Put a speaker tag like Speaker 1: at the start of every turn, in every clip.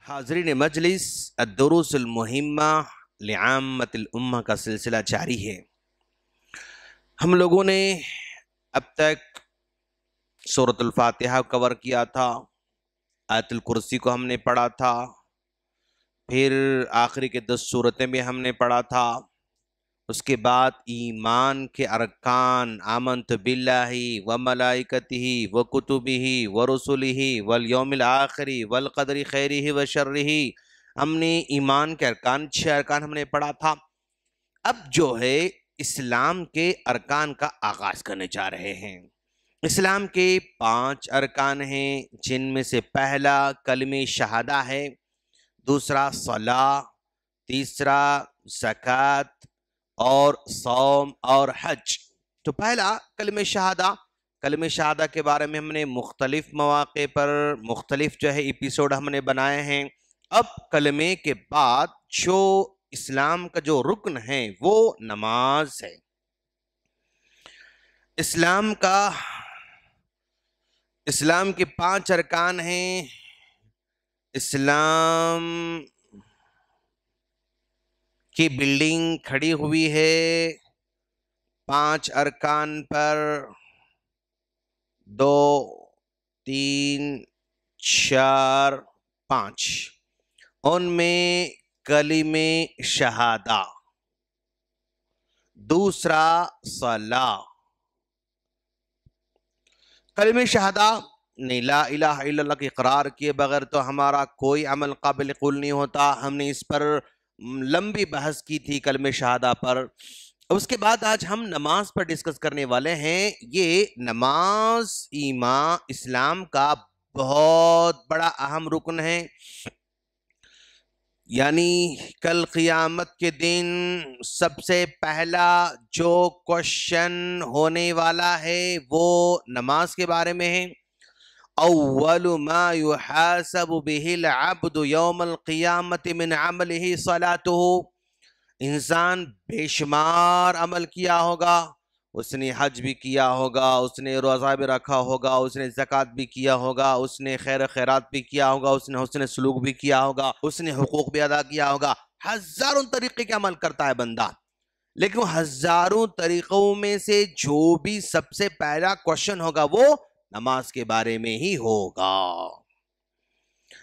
Speaker 1: حاضرین مجلس الدروس المہمہ لعامۃ الامہ کا سلسلہ جاری ہے۔ ہم لوگوں نے اب تک سورۃ الفاتحہ کور کیا تھا، آیت الکرسی کو ہم نے پڑھا تھا، پھر آخری کے 10 سورتیں بھی ہم نے پڑھا تھا۔ اس کے بعد ایمان کے ارکان آمنت باللہ وملائکتہ وکتبہ ورسلہ والیوم الآخر والقدر خیرہ وشرہ، ہم نے ایمان کے ارکان 6 ارکان ہم نے پڑھا تھا۔ اب جو ہے اسلام کے ارکان کا آغاز کرنے جا رہے ہیں۔ اسلام کے 5 ارکان ہیں، جن میں سے پہلا کلمہ شہادہ ہے، دوسرا صلاۃ، تیسرا زکوٰۃ اور صوم اور حج۔ تو پہلا کلمہ شہادہ کے بارے میں ہم نے مختلف مواقع پر مختلف ایپیسوڈ ہم نے بنائے ہیں۔ اب کلمے کے بعد جو اسلام کا جو رکن ہے وہ نماز ہے۔ اسلام کے 5 ارکان ہیں۔ اسلام کی بلڈنگ کھڑی ہوئی ہے 5 ارکان پر، 2 3 4 5۔ ان میں کلمہ شہادہ، دوسرا صلاۃ۔ کلمہ شہادہ نہیں، لا الہ الا اللہ کے اقرار کیے بغیر تو ہمارا کوئی عمل قابل قبول نہیں ہوتا۔ ہم نے اس پر لمبی بحث کی تھی کلمہ شہادہ پر۔ اس کے بعد آج ہم نماز پر ڈسکس کرنے والے ہیں۔ یہ نماز اسلام کا بہت بڑا اہم رکن ہے، یعنی کل قیامت کے دن سب سے پہلا جو کوشچن ہونے والا ہے وہ نماز کے بارے میں ہے۔ اول ما يحاسب به العبد يوم القیامت من عمله صلاته۔ انسان بے شمار عمل کیا ہوگا، اس نے حج بھی کیا ہوگا، اس نے روزہ بھی رکھا ہوگا، اس نے زکوٰۃ بھی کیا ہوگا، اس نے خیر خیرات بھی کیا ہوگا، اس نے حسن سلوک بھی کیا ہوگا، اس نے حقوق بھی ادا کیا ہوگا۔ ہزاروں طریقے کے عمل کرتا ہے بندہ، لیکن ہزاروں طریقوں میں سے جو بھی سب سے پہلا کوشچن ہوگا وہ نماز کے بارے میں ہی ہوگا۔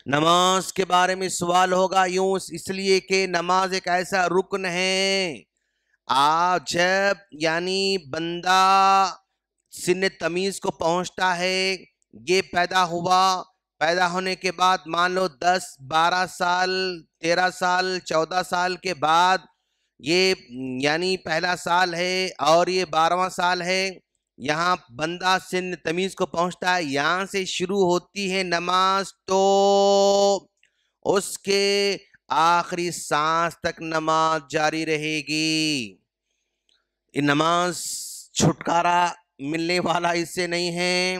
Speaker 1: نماز کے بارے میں سوال ہوگا، یوں اس لیے کہ نماز ایک ایسا رکن ہے، جب یعنی بندہ سن تمیز کو پہنچتا ہے، یہ پیدا ہوا، پیدا ہونے کے بعد مان لو 10 12 سال 13 سال 14 سال کے بعد یہ یعنی پہلا سال ہے اور یہ 12واں سال ہے، یہاں بندہ سن تمیز کو پہنچتا ہے، یہاں سے شروع ہوتی ہے نماز، تو اس کے آخری سانس تک نماز جاری رہے گی۔ نماز چھٹکارا ملنے والا اس سے نہیں ہے۔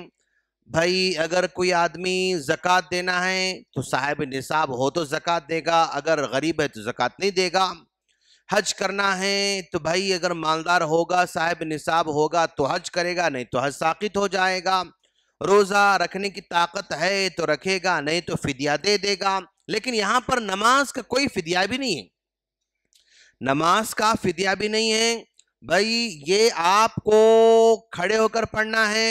Speaker 1: بھائی اگر کوئی آدمی زکوٰۃ دینا ہے تو صاحب نصاب ہو تو زکوٰۃ دے گا، اگر غریب ہے تو زکوٰۃ نہیں دے گا۔ حج کرنا ہے تو بھائی اگر مالدار ہوگا، صاحب نصاب ہوگا تو حج کرے گا، نہیں تو حج ساقط ہو جائے گا۔ روزہ رکھنے کی طاقت ہے تو رکھے گا، نہیں تو فدیہ دے گا۔ لیکن یہاں پر نماز کا کوئی فدیہ بھی نہیں ہے، نماز کا فدیہ بھی نہیں ہے۔ بھائی یہ آپ کو کھڑے ہو کر پڑھنا ہے،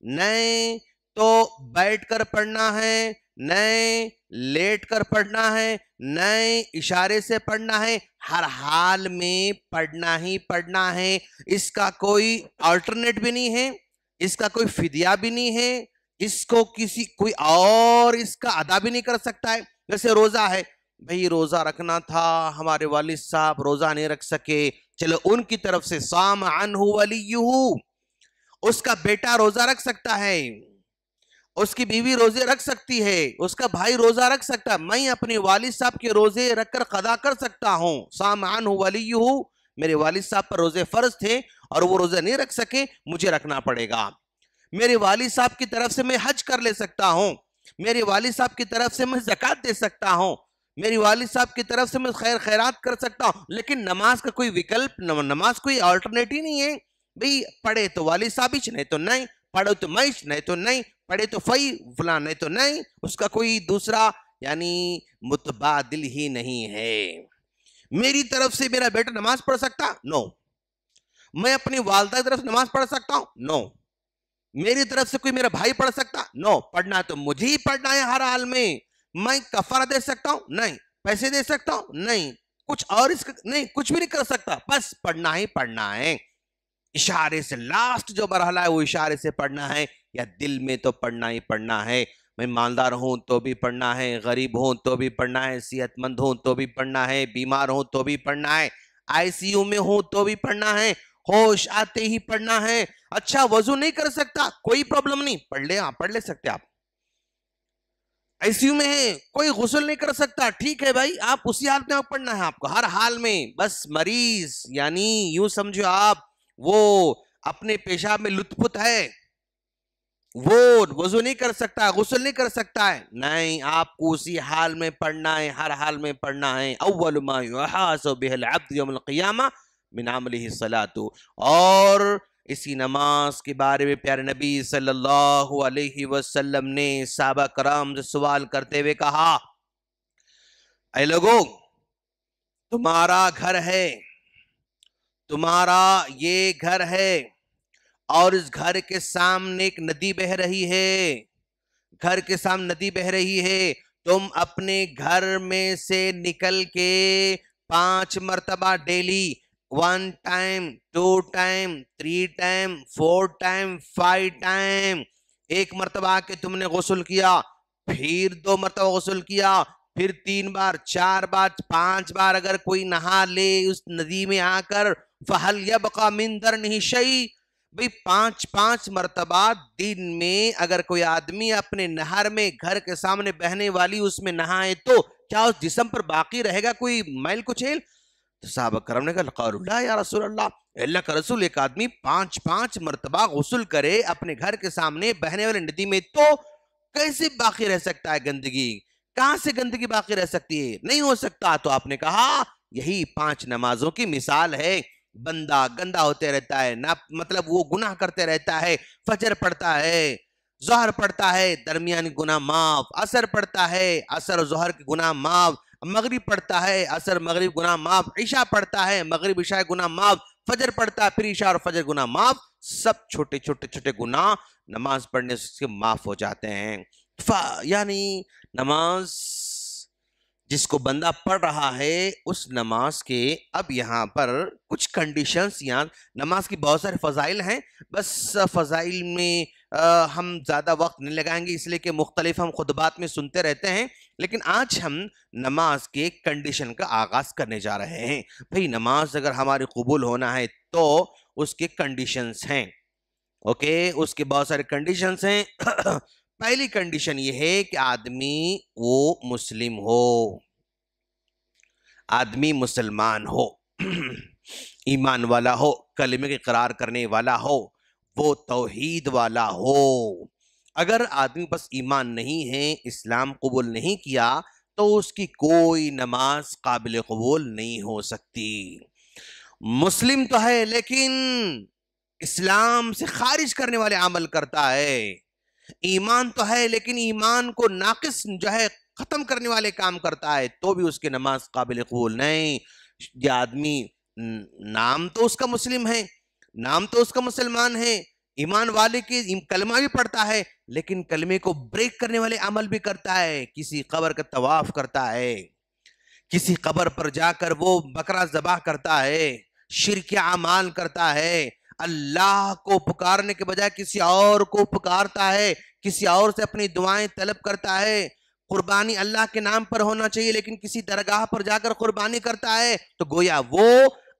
Speaker 1: نہیں تو بیٹھ کر پڑھنا ہے، نہیں لیٹ کر پڑھنا ہے، نہیں اشارے سے پڑھنا ہے، ہر حال میں پڑھنا ہی پڑھنا ہے۔ اس کا کوئی آلٹرنیٹ بھی نہیں ہے، اس کا کوئی فدیہ بھی نہیں ہے، اس کو کوئی اور اس کا ادا بھی نہیں کر سکتا ہے۔ جیسے روزہ ہے، بھئی روزہ رکھنا تھا، ہمارے والد صاحب روزہ نہیں رکھ سکے، چلو ان کی طرف سے صام عنہ ولیہ، اس کا بیٹا روزہ رکھ سکتا ہے، اس کی بیوی روزے رکھ سکتی ہے، اس کا بھائی روزہ رکھ سکتا ہے، میں اپنے والد صاحب کے روزے رکھ کر قضا کر سکتا ہوں۔ صام عنہ ولیہ، میرے والد صاحب پر روزے فرض تھے اور وہ روزے نہیں رکھ سکے، مجھے رکھنا پڑے گا۔ میرے والد صاحب کی طرف سے میں حج کر لے سکتا ہوں، میرے والد صاحب کی طرف سے میں زکوٰۃ دے سکتا ہوں، میری والد صاحب کی طرف سے میں خیر خیرات کر سکتا ہوں، لیکن نماز کا کوئی وکلپ، نماز کوئی آلٹرنیٹ ہی نہیں ہے۔ بھئی پڑھے تو والد صاحب ہی، نہیں تو نہیں، پڑھو تو میں نہیں تو نہیں، پڑھے تو فلاں نہیں تو نہیں، اس کا کوئی دوسرا یعنی متبادل ہی نہیں ہے۔ میری طرف سے میرا بیٹا نماز پڑھ سکتا؟ نو۔ میں اپنی والدہ کی طرف سے نماز پڑھ سکتا ہوں؟ نو۔ میری طرف سے کوئی میرا بھائی پڑھ سکتا؟ نو۔ پڑھنا تو مجھے ہی پڑھنا ہے ہر حال میں۔ میں کفارہ دے سکتا ہوں؟ نہیں۔ پیسے دے سکتا ہوں؟ نہیں۔ کچھ اور نہیں، کچھ بھی نہیں کر سکتا، بس پڑھنا ہی پڑھنا ہے۔ اشارے سے لاسٹ جو مرحلہ ہے وہ اشارے سے پڑھنا ہے، یا دل میں تو پڑھنا ہی پڑھنا ہے۔ میں مالدار ہوں تو بھی پڑھنا ہے، غریب ہوں تو بھی پڑھنا ہے، صحت مند ہوں تو بھی پڑھنا ہے، بیمار ہوں تو بھی پڑھنا ہے، آئی سی یو میں ہوں تو بھی پڑھنا ہے، ہوش آتے ہی پڑھنا ہے۔ اچھا وضو نہیں کر سکتا، کوئی پرابلم نہیں، پڑھ لے سکتے آپ۔ آئی سی یو میں ہے، کوئی غسل نہیں کر سکتا، ٹھیک ہے بھائی، آپ اسی حالت میں پڑھنا ہے آپ کو، ہر حال میں۔ بس مریض یعنی یوں سمجھو آپ وہ اپنے پیشاب میں لطف پت ہے، وہ وضو نہیں کر سکتا، غسل نہیں کر سکتا ہے، نہیں، آپ کو اسی حال میں پڑھنا ہے، ہر حال میں پڑھنا ہے۔ اول ما یحاسب بہ العبد یوم القیامہ من عملہ الصلاۃ۔ اور اسی نماز کے بارے میں پیارے نبی صلی اللہ علیہ وسلم نے صحابہ کرام سے سوال کرتے ہوئے کہا، اے لوگوں، تمہارا گھر ہے، تمہارا یہ گھر ہے، اور اس گھر کے سامنے ایک ندی بہ رہی ہے، گھر کے سامنے ندی بہ رہی ہے، تم اپنے گھر میں سے نکل کے 5 مرتبہ daily, 1 time, 2 time, 3 time, 4 time, 5 time, 1 مرتبہ آ کے تم نے غسل کیا، پھر 2 مرتبہ غسل کیا، پھر 3 بار، 4 بار، 5 بار اگر کوئی نہا لے اس ندی میں آ کر، فَهَلْ يَبْقَى مِن دَرْنِهِ شَيْءٍ، بھئی 5 مرتبہ دن میں اگر کوئی آدمی اپنے نہر میں گھر کے سامنے بہنے والی اس میں نہائے تو کیا اس جسم پر باقی رہے گا کوئی میل کچیل؟ تو صحابہ کرام نے کہا قالوا لا یا رسول اللہ کا رسول، ایک آدمی 5 مرتبہ غسل کرے اپنے گھر کے سامنے بہنے والے ندی میں تو کیسے باقی رہ سکتا ہے گندگی؟ کہاں سے گندگی باقی رہ سکتی ہے؟ نہیں ہو سکتا۔ تو آپ نے کہا یہی 5 نمازوں کی مثال ہے۔ بندہ گندا ہوتے رہتا ہے، مطلب وہ گناہ کرتے رہتا ہے، فجر پڑھتا ہے، ظہر پڑھتا ہے، درمیانی گناہ معاف، عصر پڑھتا ہے، عصر و ظہر کے گناہ معاف، مغرب پڑھتا ہے، عصر مغرب گناہ معاف، عشاء پڑھتا ہے، مغرب عشاء گناہ معاف، فجر پڑھتا ہے، پھر عشاء اور فجر گناہ معاف، سب چھوٹے چھوٹے گناہ نماز پڑھنے سے معاف ہو جاتے ہیں۔ یعنی نماز جس کو بندہ پڑھ رہا ہے اس نماز کے اب یہاں پر کچھ کنڈیشنز، یہاں نماز کی بہت سارے فضائل ہیں، بس فضائل میں ہم زیادہ وقت نہیں لگائیں گے، اس لیے کہ مختلف ہم خطبات میں سنتے رہتے ہیں، لیکن آج ہم نماز کے کنڈیشن کا آغاز کرنے جا رہے ہیں۔ بھئی نماز اگر ہماری قبول ہونا ہے تو اس کے کنڈیشنز ہیں، اوکے، اس کے بہت سارے کنڈیشنز ہیں۔ پہلی کنڈیشن یہ ہے کہ آدمی وہ مسلم ہو، آدمی مسلمان ہو، ایمان والا ہو، کلمے کے اقرار کرنے والا ہو، وہ توحید والا ہو۔ اگر آدمی بس ایمان نہیں ہے، اسلام قبول نہیں کیا تو اس کی کوئی نماز قابل قبول نہیں ہو سکتی۔ مسلم تو ہے لیکن اسلام سے خارج کرنے والے عمل کرتا ہے، ایمان تو ہے لیکن ایمان کو ناقص جو ہے ختم کرنے والے کام کرتا ہے، تو بھی اس کی نماز قابل قبول نہیں۔ یہ آدمی نام تو اس کا مسلم ہے، نام تو اس کا مسلمان ہے، ایمان والے کی کلمہ بھی پڑھتا ہے، لیکن کلمے کو بریک کرنے والے عمل بھی کرتا ہے، کسی قبر کا طواف کرتا ہے، کسی قبر پر جا کر وہ بکرا ذبح کرتا ہے، شرک اعمال کرتا ہے، اللہ کو پکارنے کے بجائے کسی اور کو پکارتا ہے، کسی اور سے اپنی دعائیں طلب کرتا ہے، قربانی اللہ کے نام پر ہونا چاہیے لیکن کسی درگاہ پر جا کر قربانی کرتا ہے، تو گویا وہ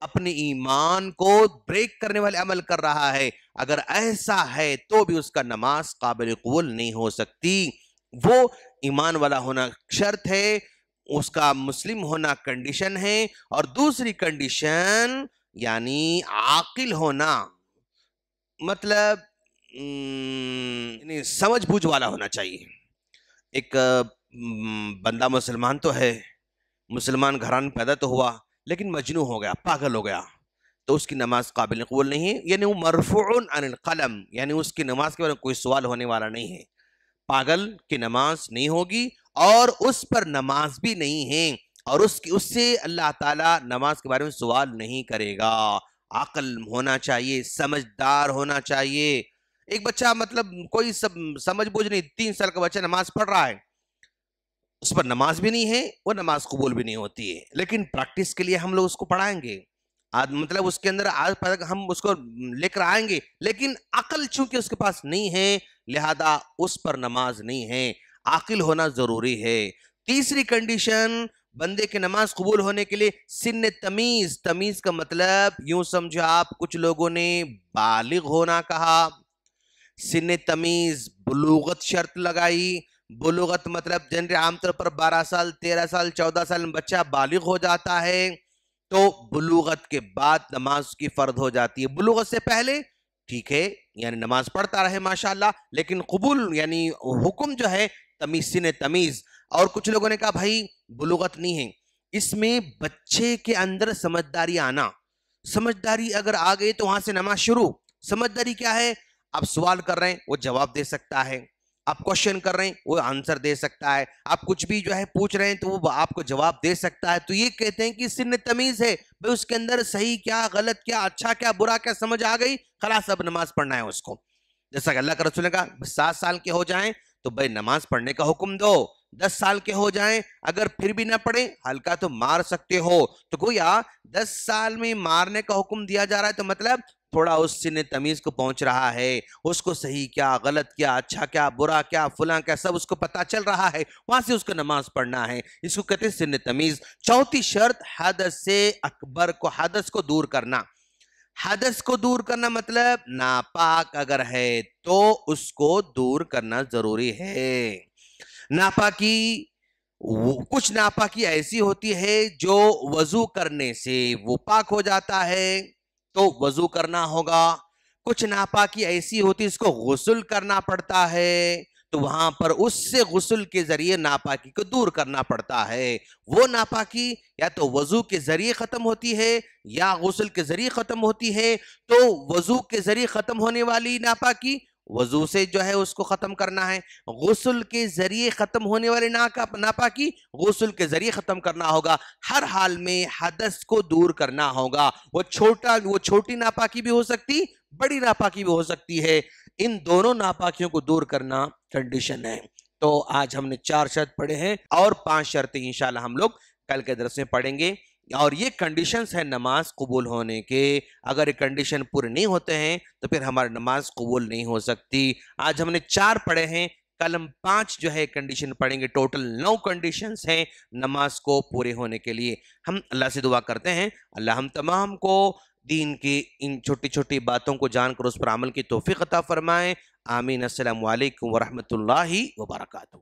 Speaker 1: اپنے ایمان کو بریک کرنے والے عمل کر رہا ہے۔ اگر ایسا ہے تو بھی اس کا نماز قابل قبول نہیں ہو سکتی۔ وہ ایمان والا ہونا شرط ہے، اس کا مسلم ہونا کنڈیشن ہے، اور دوسری کنڈیشن یعنی عاقل ہونا، مطلب سمجھ بوجھ والا ہونا چاہیے۔ ایک بندہ مسلمان تو ہے، مسلمان گھران پیدا تو ہوا لیکن مجنون ہو گیا، پاگل ہو گیا، تو اس کی نماز قابل قبول نہیں ہے، یعنی وہ مرفوع عن القلم، یعنی اس کی نماز کے بارے میں کوئی سوال ہونے والا نہیں ہے۔ پاگل کی نماز نہیں ہوگی اور اس پر نماز بھی نہیں ہے، اور اس سے اللہ تعالیٰ نماز کے بارے میں سوال نہیں کرے گا۔ عقل ہونا چاہیے، سمجھدار ہونا چاہیے۔ ایک بچہ مطلب کوئی سمجھ بوجھ نہیں، 3 سال کا بچہ نماز پڑھ رہا ہے، اس پر نماز بھی نہیں ہے، وہ نماز قبول بھی نہیں ہوتی ہے، لیکن پریکٹس کے لیے ہم لوگ اس کو پڑھائیں گے، مطلب اس کے اندر ہم اس کو لے کر آئیں گے، لیکن عقل چونکہ اس کے پاس نہیں ہے لہذا اس پر نماز نہیں ہے۔ عاقل ہونا ضروری ہے۔ تیسری کنڈیشن بندے کے نماز قبول ہونے کے لیے سن تمیز۔ تمیز کا مطلب یوں سمجھو آپ، کچھ لوگوں نے بالغ ہونا کہا، سن تمیز بلوغت شرط لگائی۔ بلوغت مطلب جنرل عام طور پر 12 سال 13 سال 14 سال میں بچہ بالغ ہو جاتا ہے، تو بلوغت کے بعد نماز کی فرض ہو جاتی ہے۔ بلوغت سے پہلے ٹھیک ہے، یعنی نماز پڑھتا رہے ماشاءاللہ، لیکن قبول یعنی حکم جو ہے تمیز، سن تمیز۔ اور کچھ لوگوں نے کہا بھائی بلوغت نہیں ہے، اس میں بچے کے اندر سمجھداری آنا، سمجھداری اگر آ گئی تو وہاں سے نماز شروع۔ سمجھداری کیا ہے؟ آپ سوال کر رہے ہیں وہ جواب دے سکتا ہے، آپ کوشچن کر رہے ہیں وہ آنسر دے سکتا ہے، آپ کچھ بھی جو ہے پوچھ رہے ہیں تو وہ آپ کو جواب دے سکتا ہے، تو یہ کہتے ہیں کہ سن تمیز ہے، بھئی اس کے اندر صحیح کیا، غلط کیا، اچھا کیا، برا کیا سمجھ آ گئی، خلاص اب نماز پڑھنا ہے اس کو۔ جیسا کہ اللہ کا رسول نے کہا 7 سال کے ہو جائیں تو بھئی نماز پڑھنے کا حکم دو، 10 سال کے ہو جائیں اگر پھر بھی نہ پڑھیں ہلکا تو مار سکتے ہو۔ تو گویا 10 سال میں مارنے کا حکم دیا جا رہا ہے تو مطلب تھوڑا اس سن تمیز کو پہنچ رہا ہے، اس کو صحیح کیا، غلط کیا، اچھا کیا، برا کیا، فلاں کیا، سب اس کو پتا چل رہا ہے، وہاں سے اس کو نماز پڑھنا ہے۔ اس کو کہتے ہیں سن تمیز۔ چوتھی شرط حدث سے اکبر کو، حدث کو دور کرنا۔ حدث کو دور کرنا مطلب ناپاک اگر ہے تو اس کو دور کرنا ضروری ہے۔ ناپاکی، کچھ ناپاکی ایسی ہوتی ہے جو وضو کرنے سے وہ پاک ہو جاتا ہے تو وضو کرنا ہوگا، کچھ ناپاکی ایسی ہوتی ہے اس کو غسل کرنا پڑتا ہے تو وہاں پر اس سے غسل کے ذریعے ناپاکی کو دور کرنا پڑتا ہے۔ وہ ناپاکی یا تو وضو کے ذریعے ختم ہوتی ہے یا غسل کے ذریعے ختم ہوتی ہے، تو وضو کے ذریعے ختم ہونے والی ناپاکی وضو سے جو ہے اس کو ختم کرنا ہے، غسل کے ذریعے ختم ہونے والی ناپاکی غسل کے ذریعے ختم کرنا ہوگا۔ ہر حال میں حدث کو دور کرنا ہوگا، وہ چھوٹی ناپاکی بھی ہو سکتی، بڑی ناپاکی بھی ہو سکتی ہے، ان دونوں ناپاکیوں کو دور کرنا کنڈیشن ہے۔ تو آج ہم نے 4 شرط پڑھے ہیں اور 5 شرطیں انشاءاللہ ہم لوگ کل کے درس میں پڑھیں گے، اور یہ کنڈیشنز ہیں نماز قبول ہونے کے۔ اگر یہ کنڈیشن پورے نہیں ہوتے ہیں تو پھر ہماری نماز قبول نہیں ہو سکتی۔ آج ہم نے 4 پڑھے ہیں، کل ہم 5 جو ہے کنڈیشن پڑھیں گے، ٹوٹل 9 کنڈیشنز ہیں نماز کو پورے ہونے کے لیے۔ ہم اللہ سے دعا کرتے ہیں اللہ ہم تمام کو دین کی ان چھوٹی چھوٹی باتوں کو جان کر اس پر عمل کی توفیق عطا فرمائیں۔ آمین۔ السلام علیکم ورحمۃ اللہ وبرکاتہ۔